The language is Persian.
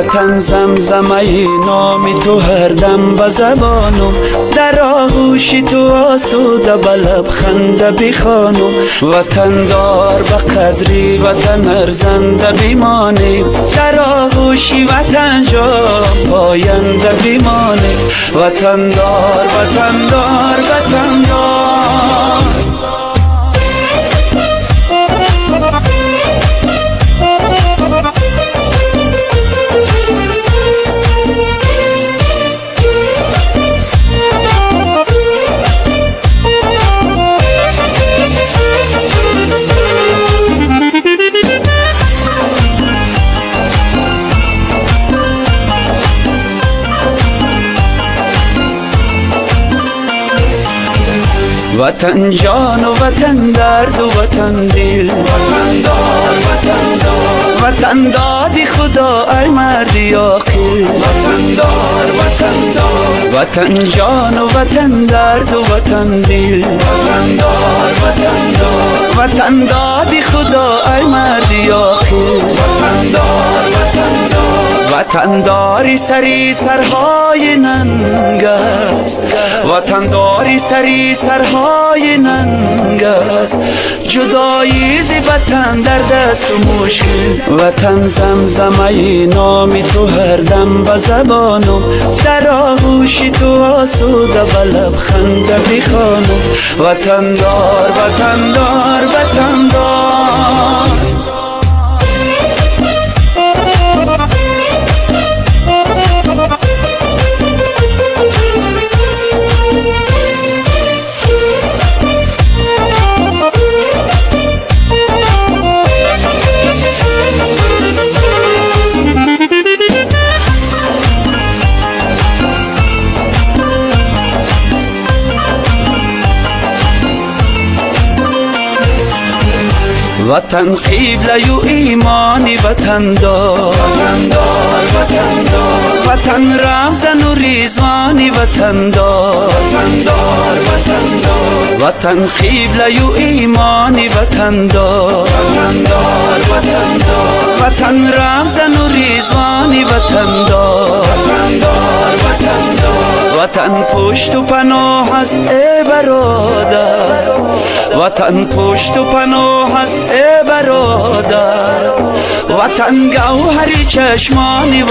وطن زمزمه نام تو هر دم به زبانم، در آغوش تو آسوده به لبخند بخوانم. وطن دار به قدری وطن ارزنده بمانیم، در آغوش وطن جان پاینده بمانیم. وطن دار وطن دار وطن دار. وطن جان و وطن درد و وطن دل، وطن دار وطن دار. وطن دادی خدا ای مردی عاقل، وطن دار وطن دار. وطن جان و وطن درد و وطن دل، وطن دار وطن دار. وطن دادی خدا ای مردی عاقل، وطن دار وطن دار. وطن داری سری سرهای ننگ است، وطن داری سری سرهای ننگ است. جدایی ز وطن در دست و مشکل، وطن زمزمه نام تو هر دم به زبانم، در آغوش تو آسوده به لبخند بخوانم. وطن دار وطن دار وطن دار. وطن قبله و ایمانی وطن دار، وطن دار وطن دار. وطن رمزن و ریزوانی وطن دار، وطن دار وطن دار. وطن قبله و ایمانی وطن دار، وطن دار وطن دار. وطن رمزن و ریزوانی وطن دار، وطن دار وطن دار. وطن پشت و پناه است ای برادر، وطن پشت و پناه است ای برادر. وطن گوهری چشمانی